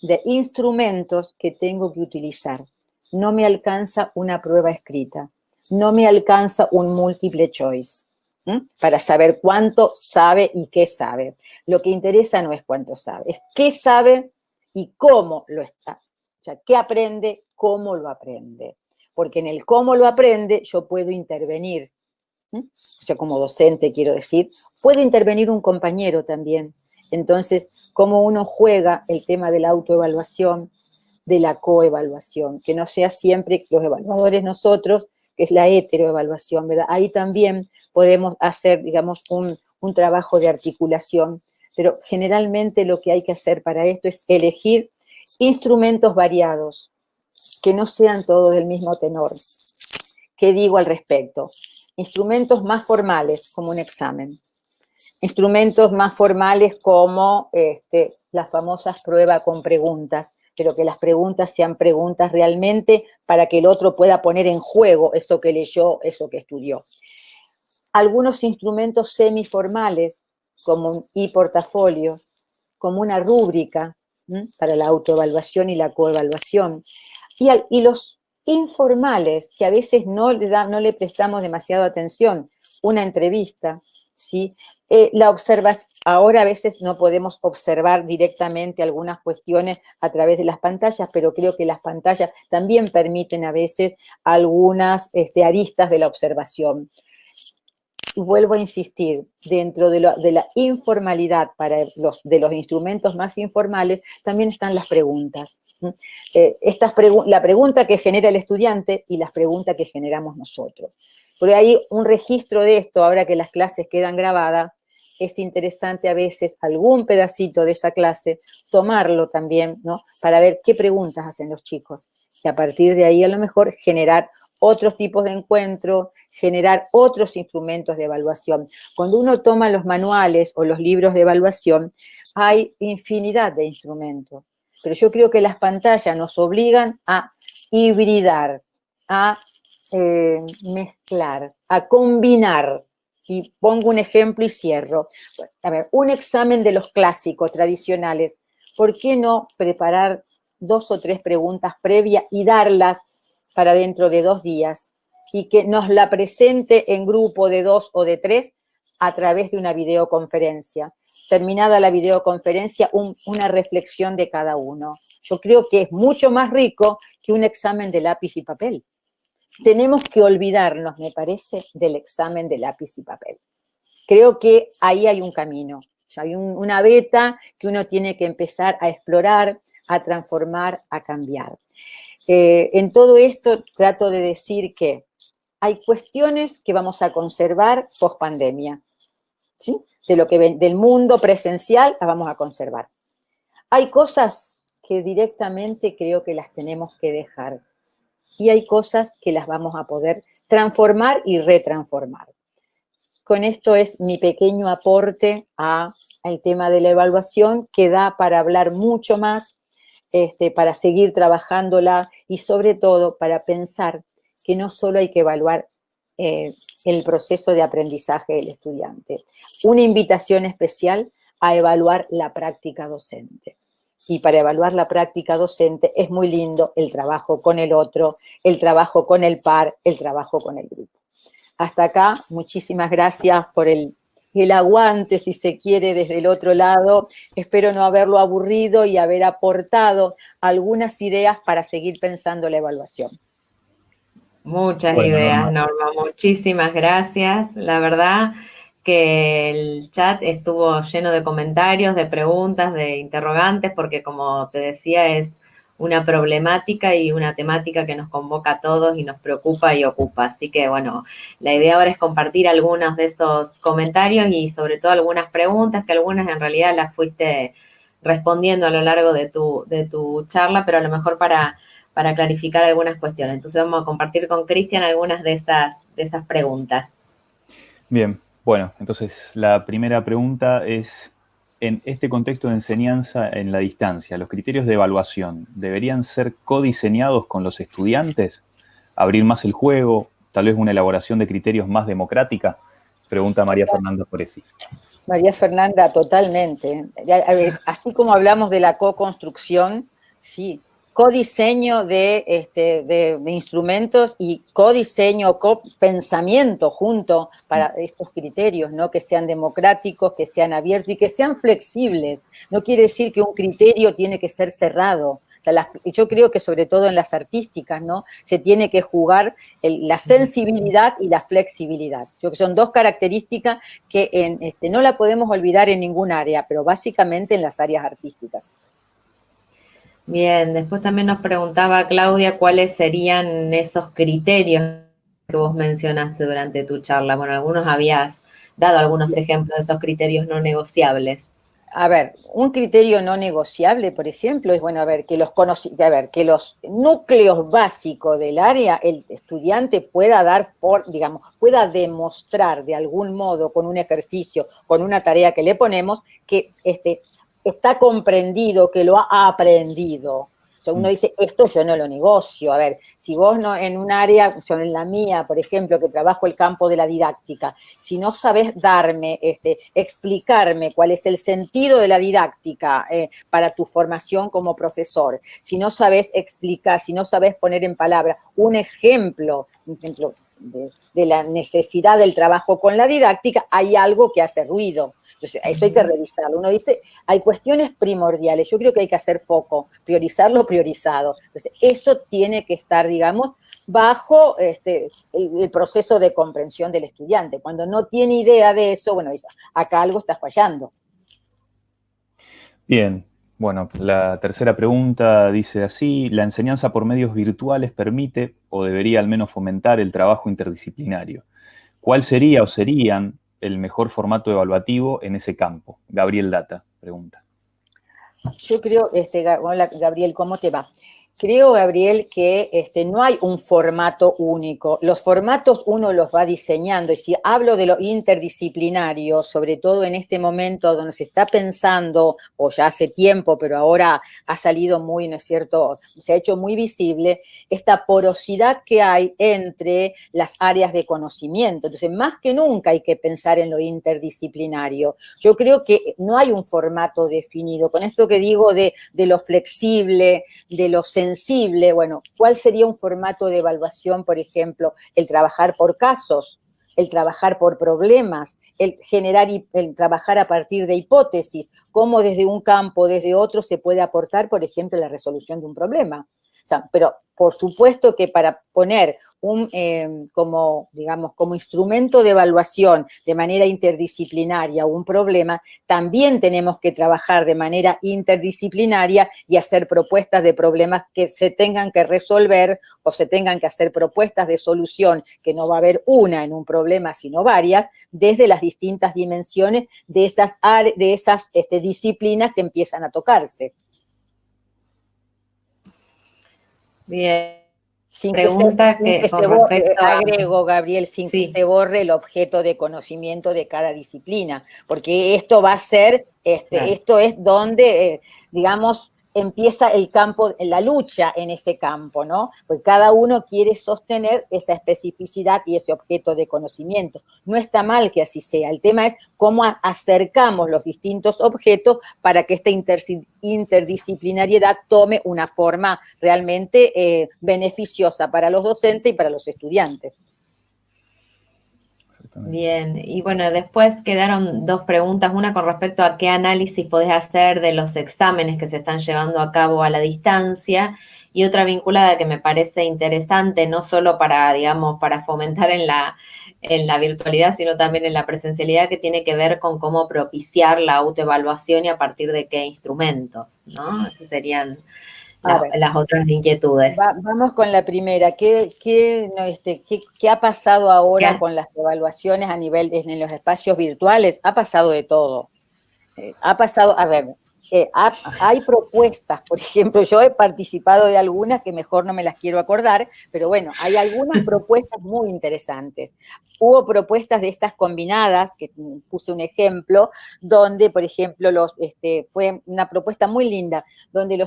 de instrumentos que tengo que utilizar. No me alcanza una prueba escrita, no me alcanza un múltiple choice, para saber cuánto sabe y qué sabe. Lo que interesa no es cuánto sabe, es qué sabe y cómo lo está. O sea, qué aprende, cómo lo aprende. Porque en el cómo lo aprende yo puedo intervenir. Yo como docente, quiero decir, puede intervenir un compañero también. Entonces, cómo uno juega el tema de la autoevaluación, de la coevaluación, que no sea siempre los evaluadores nosotros, que es la heteroevaluación, ¿verdad? Ahí también podemos hacer, digamos, un trabajo de articulación, pero generalmente lo que hay que hacer para esto es elegir instrumentos variados, que no sean todos del mismo tenor. ¿Qué digo al respecto? Instrumentos más formales, como un examen. Instrumentos más formales como las famosas pruebas con preguntas, pero que las preguntas sean preguntas realmente para que el otro pueda poner en juego eso que leyó, eso que estudió. Algunos instrumentos semiformales, como un e-portafolio, como una rúbrica para la autoevaluación y la coevaluación. Y los informales, que a veces no le prestamos demasiada atención, una entrevista, ¿sí? La observación, ahora a veces no podemos observar directamente algunas cuestiones a través de las pantallas, pero creo que las pantallas también permiten a veces algunas aristas de la observación. Y vuelvo a insistir, dentro de la informalidad de los instrumentos más informales, también están las preguntas. La pregunta que genera el estudiante y las preguntas que generamos nosotros. Pero hay un registro de esto, ahora que las clases quedan grabadas, es interesante a veces algún pedacito de esa clase, tomarlo también, ¿no? Para ver qué preguntas hacen los chicos. Y a partir de ahí, a lo mejor, generar otros tipos de encuentros, generar otros instrumentos de evaluación. Cuando uno toma los manuales o los libros de evaluación, hay infinidad de instrumentos. Pero yo creo que las pantallas nos obligan a hibridar, a mezclar, a combinar. Y pongo un ejemplo y cierro. A ver, un examen de los clásicos tradicionales. ¿Por qué no preparar 2 o 3 preguntas previas y darlas para dentro de 2 días? Y que nos la presente en grupo de 2 o de 3 a través de una videoconferencia. Terminada la videoconferencia, una reflexión de cada uno. Yo creo que es mucho más rico que un examen de lápiz y papel. Tenemos que olvidarnos, me parece, del examen de lápiz y papel. Creo que ahí hay un camino, hay una beta que uno tiene que empezar a explorar, a transformar, a cambiar. En todo esto trato de decir que hay cuestiones que vamos a conservar post pandemia, ¿sí? Del mundo presencial las vamos a conservar. Hay cosas que directamente creo que las tenemos que dejar. Y hay cosas que las vamos a poder transformar y retransformar. Con esto es mi pequeño aporte al tema de la evaluación, que da para hablar mucho más, para seguir trabajándola y sobre todo para pensar que no solo hay que evaluar el proceso de aprendizaje del estudiante. Una invitación especial a evaluar la práctica docente. Y para evaluar la práctica docente es muy lindo el trabajo con el otro, el trabajo con el par, el trabajo con el grupo. Hasta acá, muchísimas gracias por el aguante, si se quiere, desde el otro lado. Espero no haberlo aburrido y haber aportado algunas ideas para seguir pensando la evaluación. Muchas ideas, Norma, muchísimas gracias. La verdad que el chat estuvo lleno de comentarios, de preguntas, de interrogantes, porque como te decía, es una problemática y una temática que nos convoca a todos y nos preocupa y ocupa. Así que, bueno, la idea ahora es compartir algunos de esos comentarios y sobre todo algunas preguntas, que algunas en realidad las fuiste respondiendo a lo largo de tu charla, pero a lo mejor para clarificar algunas cuestiones. Entonces vamos a compartir con Cristian algunas de esas preguntas. Bien, bueno, entonces la primera pregunta es, en este contexto de enseñanza en la distancia, ¿los criterios de evaluación deberían ser codiseñados con los estudiantes? ¿Abrir más el juego? ¿Tal vez una elaboración de criterios más democrática? Pregunta María Fernanda Foresi. María Fernanda, totalmente. A ver, así como hablamos de la co-construcción, sí, codiseño de instrumentos y codiseño, copensamiento junto para estos criterios, ¿no? Que sean democráticos, que sean abiertos y que sean flexibles. No quiere decir que un criterio tiene que ser cerrado. O sea, yo creo que sobre todo en las artísticas, ¿no? Se tiene que jugar la sensibilidad y la flexibilidad. Yo creo que son dos características que no la podemos olvidar en ningún área, pero básicamente en las áreas artísticas. Bien, después también nos preguntaba Claudia cuáles serían esos criterios que vos mencionaste durante tu charla. Bueno, algunos habías dado algunos ejemplos de esos criterios no negociables. A ver, un criterio no negociable, por ejemplo, es, bueno, que los núcleos básicos del área, el estudiante pueda pueda demostrar de algún modo con un ejercicio, con una tarea que le ponemos, que está comprendido, que lo ha aprendido. O sea, uno dice, esto yo no lo negocio. A ver, si vos no en un área, yo en la mía, por ejemplo, que trabajo el campo de la didáctica, si no sabés explicarme cuál es el sentido de la didáctica para tu formación como profesor, si no sabés explicar, si no sabés poner en palabras un ejemplo de la necesidad del trabajo con la didáctica, hay algo que hace ruido. Entonces, eso hay que revisarlo. Uno dice, hay cuestiones primordiales. Yo creo que hay que hacer poco, priorizar lo priorizado. Entonces, eso tiene que estar, digamos, bajo el proceso de comprensión del estudiante. Cuando no tiene idea de eso, bueno, dice, acá algo está fallando. Bien, bueno, la tercera pregunta dice así: ¿la enseñanza por medios virtuales permite o debería al menos fomentar el trabajo interdisciplinario? ¿Cuál sería o serían el mejor formato evaluativo en ese campo? Gabriel Data pregunta. Yo creo, hola Gabriel, ¿cómo te va? Creo, Gabriel, que no hay un formato único. Los formatos uno los va diseñando. Y si hablo de lo interdisciplinario, sobre todo en este momento donde se está pensando, o ya hace tiempo, pero ahora ha salido muy, ¿no es cierto?, se ha hecho muy visible, esta porosidad que hay entre las áreas de conocimiento. Entonces, más que nunca hay que pensar en lo interdisciplinario. Yo creo que no hay un formato definido. Con esto que digo de lo flexible, de lo sensible, bueno, ¿cuál sería un formato de evaluación, por ejemplo? El trabajar por casos, el trabajar por problemas, el trabajar a partir de hipótesis, cómo desde un campo, desde otro se puede aportar, por ejemplo, la resolución de un problema. O sea, pero por supuesto que para poner como instrumento de evaluación de manera interdisciplinaria un problema, también tenemos que trabajar de manera interdisciplinaria y hacer propuestas de problemas que se tengan que resolver o se tengan que hacer propuestas de solución, que no va a haber una en un problema, sino varias, desde las distintas dimensiones de esas disciplinas que empiezan a tocarse. Bien. Sin que se borre, agrego, Gabriel, sin que se borre el objeto de conocimiento de cada disciplina, porque esto va a ser, esto es donde, digamos, empieza el campo, la lucha en ese campo, ¿no? Porque cada uno quiere sostener esa especificidad y ese objeto de conocimiento. No está mal que así sea. El tema es cómo acercamos los distintos objetos para que esta interdisciplinariedad tome una forma realmente beneficiosa para los docentes y para los estudiantes. Bien, y bueno, después quedaron dos preguntas, una con respecto a qué análisis podés hacer de los exámenes que se están llevando a cabo a la distancia, y otra vinculada que me parece interesante, no solo para, digamos, para fomentar en la virtualidad, sino también en la presencialidad, que tiene que ver con cómo propiciar la autoevaluación y a partir de qué instrumentos, ¿no? Esas serían las otras inquietudes. Vamos con la primera. ¿Qué ha pasado ahora con las evaluaciones a nivel en los espacios virtuales? Ha pasado de todo. Hay propuestas, por ejemplo, yo he participado de algunas que mejor no me las quiero acordar, pero bueno, hay algunas propuestas muy interesantes. Hubo propuestas de estas combinadas, que puse un ejemplo, donde, por ejemplo, fue una propuesta muy linda, donde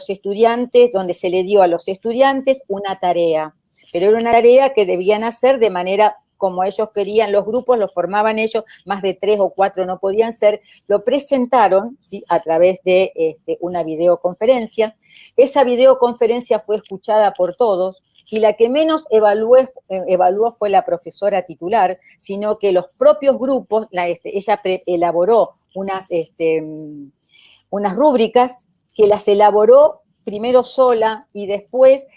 se le dio a los estudiantes una tarea, pero era una tarea que debían hacer de manera como ellos querían, los grupos los formaban ellos, más de 3 o 4 no podían ser, lo presentaron, ¿sí?, a través de una videoconferencia. Esa videoconferencia fue escuchada por todos y la que menos evaluó fue la profesora titular, sino que los propios grupos, ella elaboró unas rúbricas que las elaboró primero sola y después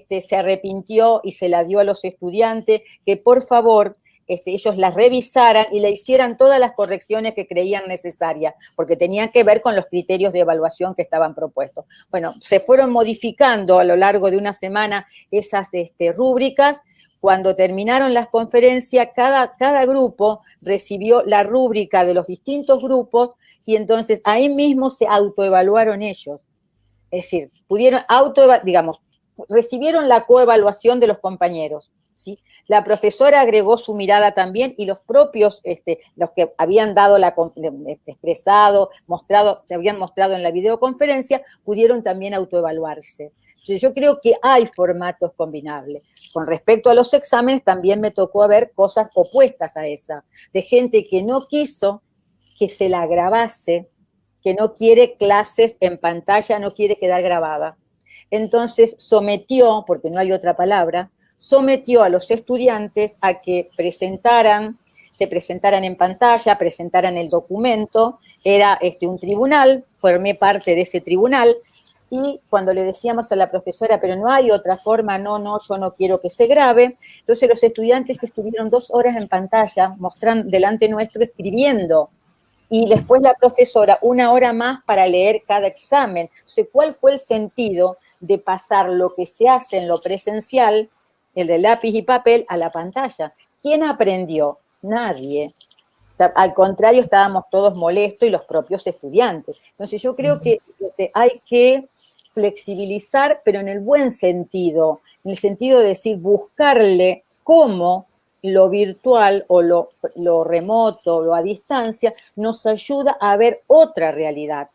se arrepintió y se la dio a los estudiantes que por favor ellos las revisaran y le hicieran todas las correcciones que creían necesarias, porque tenían que ver con los criterios de evaluación que estaban propuestos. Bueno, se fueron modificando a lo largo de una semana esas rúbricas. Cuando terminaron las conferencias, cada grupo recibió la rúbrica de los distintos grupos y entonces ahí mismo se autoevaluaron ellos. Es decir, pudieron recibieron la coevaluación de los compañeros, ¿sí? La profesora agregó su mirada también y los propios, los que habían dado expresado, se habían mostrado en la videoconferencia, pudieron también autoevaluarse. Entonces, yo creo que hay formatos combinables. Con respecto a los exámenes, también me tocó ver cosas opuestas a esa, de gente que no quiso que se la grabase, que no quiere clases en pantalla, no quiere quedar grabada. Entonces sometió, porque no hay otra palabra, sometió a los estudiantes a que se presentaran en pantalla, presentaran el documento. Era un tribunal, formé parte de ese tribunal, y cuando le decíamos a la profesora, pero no hay otra forma, no, yo no quiero que se grabe, entonces los estudiantes estuvieron 2 horas en pantalla, mostrando delante nuestro, escribiendo, y después la profesora 1 hora más para leer cada examen. Entonces, ¿cuál fue el sentido de pasar lo que se hace en lo presencial, el de lápiz y papel, a la pantalla? ¿Quién aprendió? Nadie. O sea, al contrario, estábamos todos molestos y los propios estudiantes. Entonces, yo creo que hay que flexibilizar, pero en el buen sentido, en el sentido de decir, buscarle cómo lo virtual o lo remoto, lo a distancia, nos ayuda a ver otra realidad.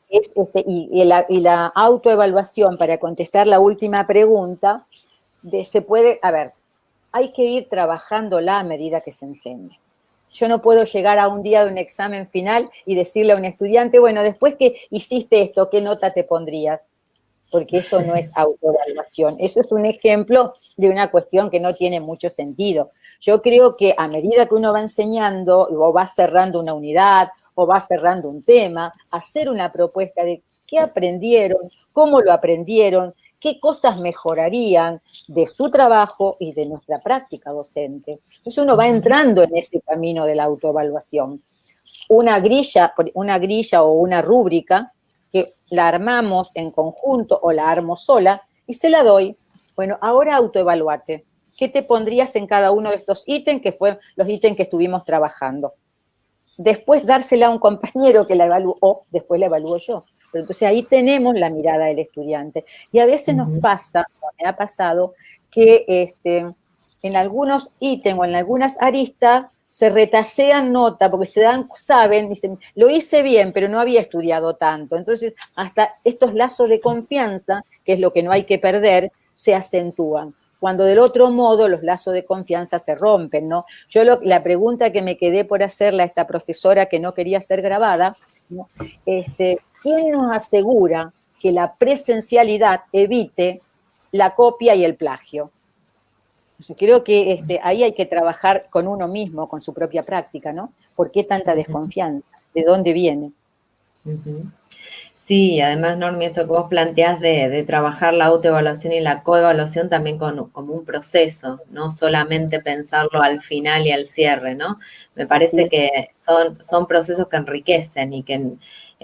Y la autoevaluación, para contestar la última pregunta, hay que ir trabajándola a medida que se enseñe. Yo no puedo llegar a un día de un examen final y decirle a un estudiante, bueno, después que hiciste esto, ¿qué nota te pondrías? Porque eso no es autoevaluación. Eso es un ejemplo de una cuestión que no tiene mucho sentido. Yo creo que a medida que uno va enseñando o va cerrando una unidad o va cerrando un tema, hacer una propuesta de qué aprendieron, cómo lo aprendieron, qué cosas mejorarían de su trabajo y de nuestra práctica docente. Entonces uno va entrando en ese camino de la autoevaluación. Una grilla o una rúbrica que la armamos en conjunto o la armo sola y se la doy. Bueno, ahora autoevaluate. ¿Qué te pondrías en cada uno de estos ítems que fueron los ítems que estuvimos trabajando? Después dársela a un compañero que la evaluó, después la evalúo yo. Pero entonces ahí tenemos la mirada del estudiante. Y a veces nos pasa, me ha pasado, que en algunos ítems o en algunas aristas se retasean nota porque saben, dicen, lo hice bien, pero no había estudiado tanto. Entonces, hasta estos lazos de confianza, que es lo que no hay que perder, se acentúan. Cuando del otro modo los lazos de confianza se rompen, ¿no? Yo la pregunta que me quedé por hacerle a esta profesora que no quería ser grabada, ¿no? ¿Quién nos asegura que la presencialidad evite la copia y el plagio? Yo creo que ahí hay que trabajar con uno mismo, con su propia práctica, ¿no? ¿Por qué tanta desconfianza? ¿De dónde viene? Sí, además, Normi, esto que vos planteás de trabajar la autoevaluación y la coevaluación también como un proceso, no solamente pensarlo al final y al cierre, ¿no? Me parece que son procesos que enriquecen y que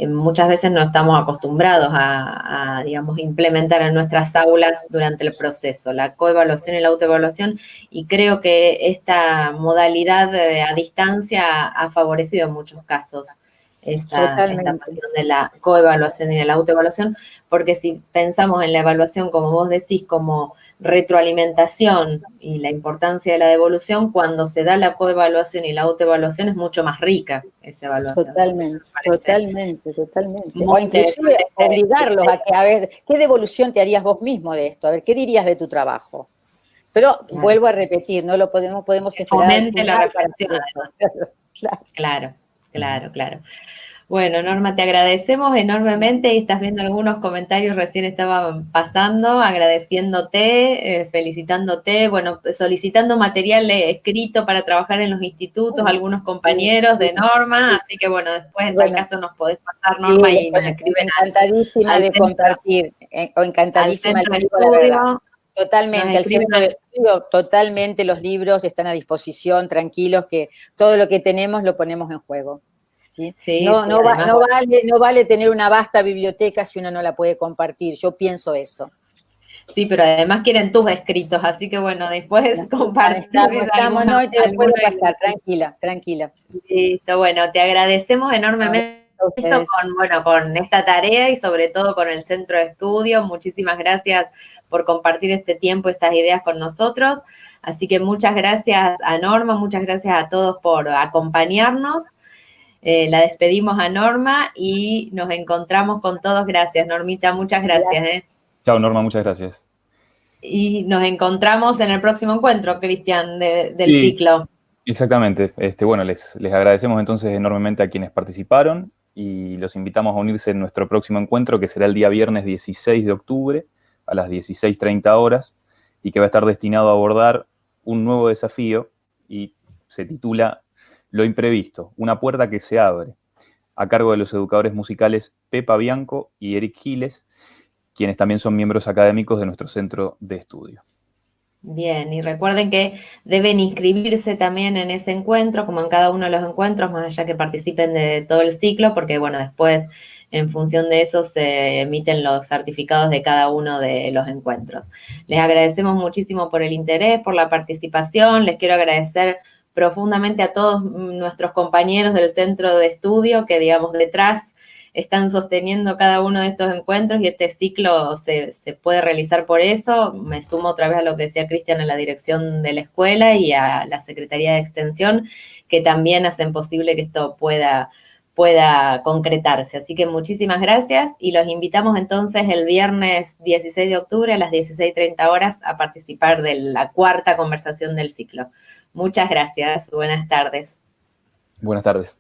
muchas veces no estamos acostumbrados a, digamos, implementar en nuestras aulas durante el proceso, la coevaluación y la autoevaluación, y creo que esta modalidad a distancia ha favorecido en muchos casos esta cuestión de la coevaluación y de la autoevaluación, porque si pensamos en la evaluación, como vos decís, como retroalimentación y la importancia de la devolución, cuando se da la coevaluación y la autoevaluación es mucho más rica esa evaluación. Totalmente. O inclusive obligarlos a ver, ¿qué devolución te harías vos mismo de esto? A ver, ¿qué dirías de tu trabajo? Pero Claro. vuelvo a repetir, no lo podemos esperar. Fomente la reflexión, Claro. Claro. Bueno, Norma, te agradecemos enormemente y estás viendo algunos comentarios, recién estaban pasando, agradeciéndote, felicitándote, bueno, solicitando material escrito para trabajar en los institutos, algunos compañeros de Norma, así que bueno, después en tal caso nos podés pasar, Norma, y nos escriben encantadísima de compartir, o encantadísima al centro de la verdad. estudio. Totalmente, al centro de estudio, totalmente los libros están a disposición, tranquilos, que todo lo que tenemos lo ponemos en juego. ¿Sí? Sí, No vale tener una vasta biblioteca si uno no la puede compartir, yo pienso eso. Sí, pero además quieren tus escritos, así que bueno, después compartimos. No, y te lo puedo pasar, tranquila. Listo, bueno, te agradecemos enormemente con esta tarea y sobre todo con el centro de estudio. Muchísimas gracias por compartir este tiempo, estas ideas con nosotros. Así que muchas gracias a Norma, muchas gracias a todos por acompañarnos. La despedimos a Norma y nos encontramos con todos. Gracias, Normita, muchas gracias. Chao, Norma, muchas gracias. Y nos encontramos en el próximo encuentro, Cristian, del ciclo. Exactamente. Bueno, les agradecemos entonces enormemente a quienes participaron y los invitamos a unirse en nuestro próximo encuentro, que será el día viernes 16 de octubre a las 16:30 horas y que va a estar destinado a abordar un nuevo desafío y se titula Lo imprevisto, una puerta que se abre, a cargo de los educadores musicales Pepa Bianco y Eric Giles, quienes también son miembros académicos de nuestro centro de estudio. Bien, y recuerden que deben inscribirse también en ese encuentro, como en cada uno de los encuentros, más allá que participen de todo el ciclo, porque bueno, después en función de eso se emiten los certificados de cada uno de los encuentros. Les agradecemos muchísimo por el interés, por la participación, les quiero agradecer profundamente a todos nuestros compañeros del centro de estudio que, digamos, detrás están sosteniendo cada uno de estos encuentros y este ciclo se puede realizar por eso. Me sumo otra vez a lo que decía Cristian en la dirección de la escuela y a la Secretaría de Extensión, que también hacen posible que esto pueda concretarse. Así que muchísimas gracias y los invitamos entonces el viernes 16 de octubre a las 16:30 horas a participar de la cuarta conversación del ciclo. Muchas gracias. Buenas tardes. Buenas tardes.